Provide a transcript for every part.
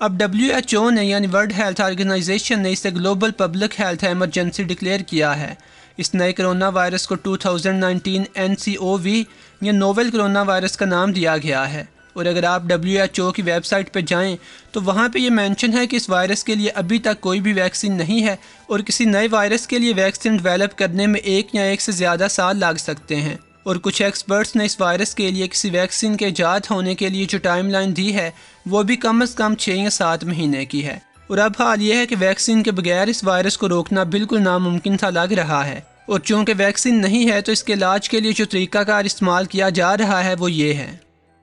اب WHO نے یعنی ورلڈ ہیلتھ آرگنائزیشن نے اسے global public health emergency declare کیا ہے۔ اس نئے کرونا وائرس کو 2019 NCOV یا نوول کرونا وائرس کا نام دیا گیا ہے، اور اگر آپ WHO کی ویب سائٹ پہ جائیں تو وہاں پہ یہ مینشن ہے کہ اس وائرس کے لیے ابھی تک کوئی بھی ویکسین نہیں ہے، اور کسی نئے وائرس کے لیے ویکسین ڈیولپ کرنے میں 1 یا 1 سے زیادہ سال لگ سکتے ہیں، اور کچھ ایکسپرٹس نے اس وائرس کے لیے کسی ویکسین کے ایجاد ہونے کے لیے جو ٹائم لائن دی ہے وہ بھی کم از کم 6 یا 7 مہینے کی ہے، اور اب حال یہ ہے کہ ویکسین کے بغیر اس وائرس کو روکنا بالکل ناممکن سا لگ رہا ہے، اور چونکہ ویکسین نہیں ہے تو اس کے علاج کے لیے جو طریقہ کار استعمال کیا جا رہا ہے وہ یہ ہے۔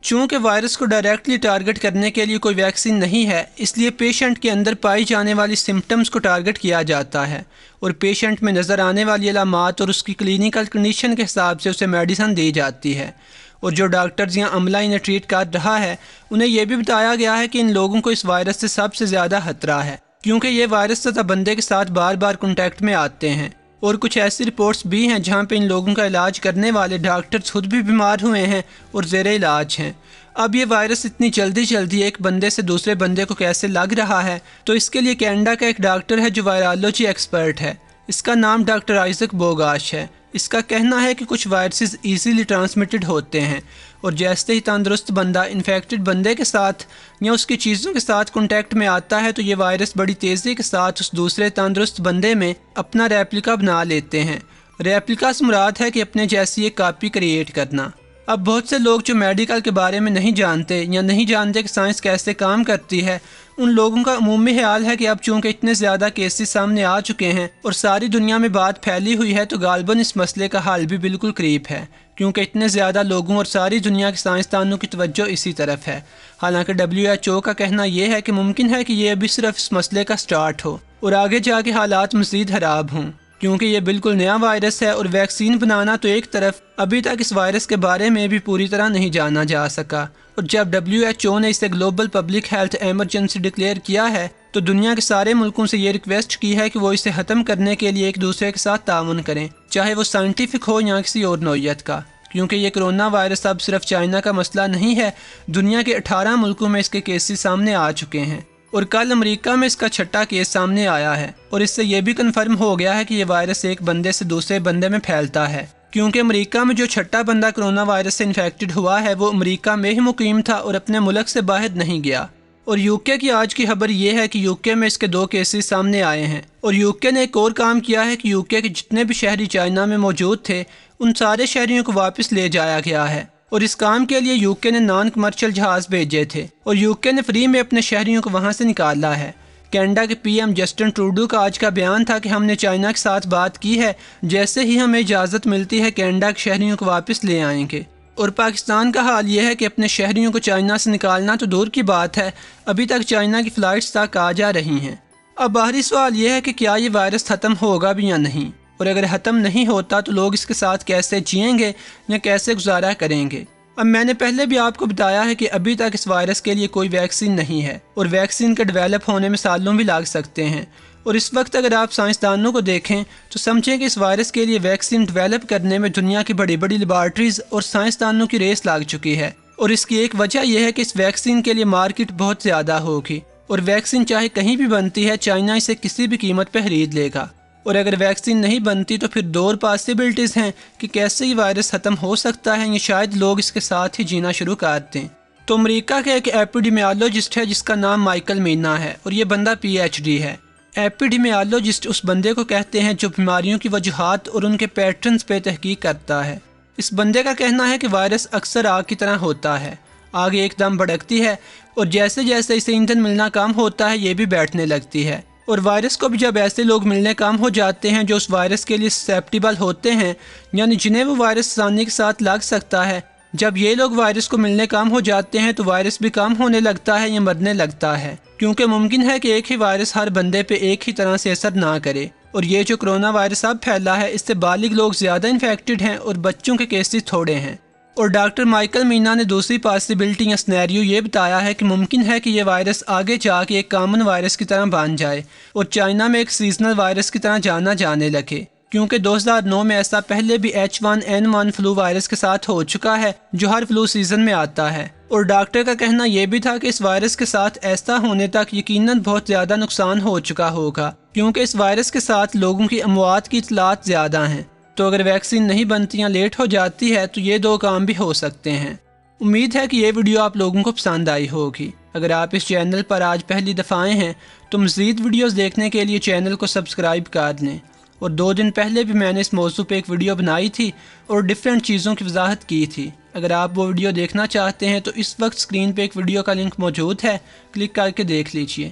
چونکہ وائرس کو ڈائریکٹلی ٹارگٹ کرنے کے لیے کوئی ویکسین نہیں ہے، اس لیے پیشنٹ کے اندر پائی جانے والی سمپٹمز کو ٹارگٹ کیا جاتا ہے، اور پیشنٹ میں نظر آنے والی علامات اور اس کی کلینیکل کنڈیشن کے حساب سے اسے میڈیسن دی جاتی ہے، اور جو ڈاکٹرز یا عملہ انہیں ٹریٹ کر رہا ہے انہیں یہ بھی بتایا گیا ہے کہ ان لوگوں کو اس وائرس سے سب سے زیادہ خطرہ ہے، کیونکہ یہ وائرس سطح بندے کے ساتھ بار بار کنٹیکٹ میں آتے ہیں، اور کچھ ایسی رپورٹس بھی ہیں جہاں پہ ان لوگوں کا علاج کرنے والے ڈاکٹرز خود بھی بیمار ہوئے ہیں اور زیر علاج ہیں۔ اب یہ وائرس اتنی جلدی ایک بندے سے دوسرے بندے کو کیسے لگ رہا ہے، تو اس کے لیے کینیڈا کا ایک ڈاکٹر ہے جو وائرالوجی ایکسپرٹ ہے، اس کا نام ڈاکٹر آئزک بوگاش ہے۔ اس کا کہنا ہے کہ کچھ وائرسز ایزیلی ٹرانسمیٹڈ ہوتے ہیں، اور جیسے ہی تندرست بندہ انفیکٹڈ بندے کے ساتھ یا اس کی چیزوں کے ساتھ کانٹیکٹ میں آتا ہے تو یہ وائرس بڑی تیزی کے ساتھ اس دوسرے تندرست بندے میں اپنا ریپلیکا بنا لیتے ہیں۔ ریپلیکا سے مراد ہے کہ اپنے جیسی ایک کاپی کریٹ کرنا۔ اب بہت سے لوگ جو میڈیکل کے بارے میں نہیں جانتے یا نہیں جانتے کہ سائنس کیسے کام کرتی ہے، ان لوگوں کا عمومی خیال ہے کہ اب چونکہ اتنے زیادہ کیسز سامنے آ چکے ہیں اور ساری دنیا میں بات پھیلی ہوئی ہے تو غالباً اس مسئلے کا حل بھی بالکل قریب ہے، کیونکہ اتنے زیادہ لوگوں اور ساری دنیا کے سائنسدانوں کی توجہ اسی طرف ہے۔ حالانکہ WHO کا کہنا یہ ہے کہ ممکن ہے کہ یہ ابھی صرف اس مسئلے کا سٹارٹ ہو اور آگے جا کے حالات مزید خراب ہوں، کیونکہ یہ بالکل نیا وائرس ہے اور ویکسین بنانا تو ایک طرف، ابھی تک اس وائرس کے بارے میں بھی پوری طرح نہیں جانا جا سکا، اور جب WHO نے اسے global public health emergency declare کیا ہے تو دنیا کے سارے ملکوں سے یہ ریکویسٹ کی ہے کہ وہ اسے ختم کرنے کے لیے ایک دوسرے کے ساتھ تعاون کریں، چاہے وہ سائنٹیفک ہو یا کسی اور نوعیت کا، کیونکہ یہ کرونا وائرس اب صرف چائنا کا مسئلہ نہیں ہے، دنیا کے 18 ملکوں میں اس کے کیسز سامنے آ چکے ہیں، اور کل امریکہ میں اس کا 6واں کیس سامنے آیا ہے، اور اس سے یہ بھی کنفرم ہو گیا ہے کہ یہ وائرس ایک بندے سے دوسرے بندے میں پھیلتا ہے، کیونکہ امریکہ میں جو 6واں بندہ کرونا وائرس سے انفیکٹڈ ہوا ہے وہ امریکہ میں ہی مقیم تھا اور اپنے ملک سے باہر نہیں گیا۔ اور UK کی آج کی خبر یہ ہے کہ UK میں اس کے 2 کیسز سامنے آئے ہیں، اور UK نے ایک اور کام کیا ہے کہ UK کے جتنے بھی شہری چائنا میں موجود تھے ان سارے شہریوں کو واپس لے جایا گیا ہے، اور اس کام کے لیے UK نے نان کمرشل جہاز بھیجے تھے، اور UK نے فری میں اپنے شہریوں کو وہاں سے نکالا ہے۔ کینیڈا کے PM جسٹن ٹروڈو کا آج کا بیان تھا کہ ہم نے چائنا کے ساتھ بات کی ہے، جیسے ہی ہمیں اجازت ملتی ہے کینیڈا کے شہریوں کو واپس لے آئیں گے۔ اور پاکستان کا حال یہ ہے کہ اپنے شہریوں کو چائنا سے نکالنا تو دور کی بات ہے، ابھی تک چائنا کی فلائٹس تک آ جا رہی ہیں۔ اب آخری سوال یہ ہے کہ کیا یہ وائرس ختم ہوگا بھی یا نہیں، اور اگر ختم نہیں ہوتا تو لوگ اس کے ساتھ کیسے جئیں گے یا کیسے گزارا کریں گے۔ اب میں نے پہلے بھی آپ کو بتایا ہے کہ ابھی تک اس وائرس کے لیے کوئی ویکسین نہیں ہے، اور ویکسین کے ڈیولپ ہونے میں سالوں بھی لگ سکتے ہیں، اور اس وقت اگر آپ سائنسدانوں کو دیکھیں تو سمجھیں کہ اس وائرس کے لیے ویکسین ڈیولپ کرنے میں دنیا کی بڑی بڑی لیبارٹریز اور سائنسدانوں کی ریس لگ چکی ہے، اور اس کی ایک وجہ یہ ہے کہ اس ویکسین کے لیے مارکیٹ بہت زیادہ ہوگی، اور ویکسین چاہے کہیں بھی بنتی ہے چائنا اسے کسی بھی قیمت پہ خرید لے گا، اور اگر ویکسین نہیں بنتی تو پھر 2 پاسبلٹیز ہیں کہ کیسے یہ وائرس ختم ہو سکتا ہے یا شاید لوگ اس کے ساتھ ہی جینا شروع کر دیں۔ تو امریکہ کا ایک ایپیڈیمیالوجسٹ ہے جس کا نام مائیکل مینا ہے، اور یہ بندہ PhD ہے۔ ایپیڈیمیالوجسٹ اس بندے کو کہتے ہیں جو بیماریوں کی وجوہات اور ان کے پیٹرنز پہ تحقیق کرتا ہے۔ اس بندے کا کہنا ہے کہ وائرس اکثر آگ کی طرح ہوتا ہے، آگ ایک دم بھڑکتی ہے اور جیسے جیسے اسے ایندھن ملنا کم ہوتا ہے یہ بھی بیٹھنے لگتی ہے، اور وائرس کو بھی جب ایسے لوگ ملنے کم ہو جاتے ہیں جو اس وائرس کے لیے سسیپٹیبل ہوتے ہیں، یعنی جنہیں وہ وائرس آسانی کے ساتھ لگ سکتا ہے، جب یہ لوگ وائرس کو ملنے کم ہو جاتے ہیں تو وائرس بھی کم ہونے لگتا ہے یا مرنے لگتا ہے، کیونکہ ممکن ہے کہ ایک ہی وائرس ہر بندے پہ ایک ہی طرح سے اثر نہ کرے، اور یہ جو کرونا وائرس اب پھیلا ہے اس سے بالغ لوگ زیادہ انفیکٹڈ ہیں اور بچوں کے کیسز تھوڑے ہیں۔ اور ڈاکٹر مائیکل مینا نے دوسری پاسبلٹی یا سنیریو یہ بتایا ہے کہ ممکن ہے کہ یہ وائرس آگے جا کے ایک کامن وائرس کی طرح بن جائے اور چائنا میں ایک سیزنل وائرس کی طرح جانا جانے لگے، کیونکہ 2009 میں ایسا پہلے بھی H1N1 فلو وائرس کے ساتھ ہو چکا ہے جو ہر فلو سیزن میں آتا ہے، اور ڈاکٹر کا کہنا یہ بھی تھا کہ اس وائرس کے ساتھ ایسا ہونے تک یقیناً بہت زیادہ نقصان ہو چکا ہوگا، کیونکہ اس وائرس کے ساتھ لوگوں کی اموات کی اطلاعات زیادہ ہیں۔ تو اگر ویکسین نہیں بنتی یا لیٹ ہو جاتی ہے تو یہ 2 کام بھی ہو سکتے ہیں۔ امید ہے کہ یہ ویڈیو آپ لوگوں کو پسند آئی ہوگی۔ اگر آپ اس چینل پر آج پہلی دفعہ آئے ہیں تو مزید ویڈیوز دیکھنے کے لیے چینل کو سبسکرائب کر لیں، اور 2 دن پہلے بھی میں نے اس موضوع پہ ایک ویڈیو بنائی تھی اور ڈیفرنٹ چیزوں کی وضاحت کی تھی۔ اگر آپ وہ ویڈیو دیکھنا چاہتے ہیں تو اس وقت اسکرین پہ ایک ویڈیو کا لنک موجود ہے، کلک کر کے دیکھ لیجئے۔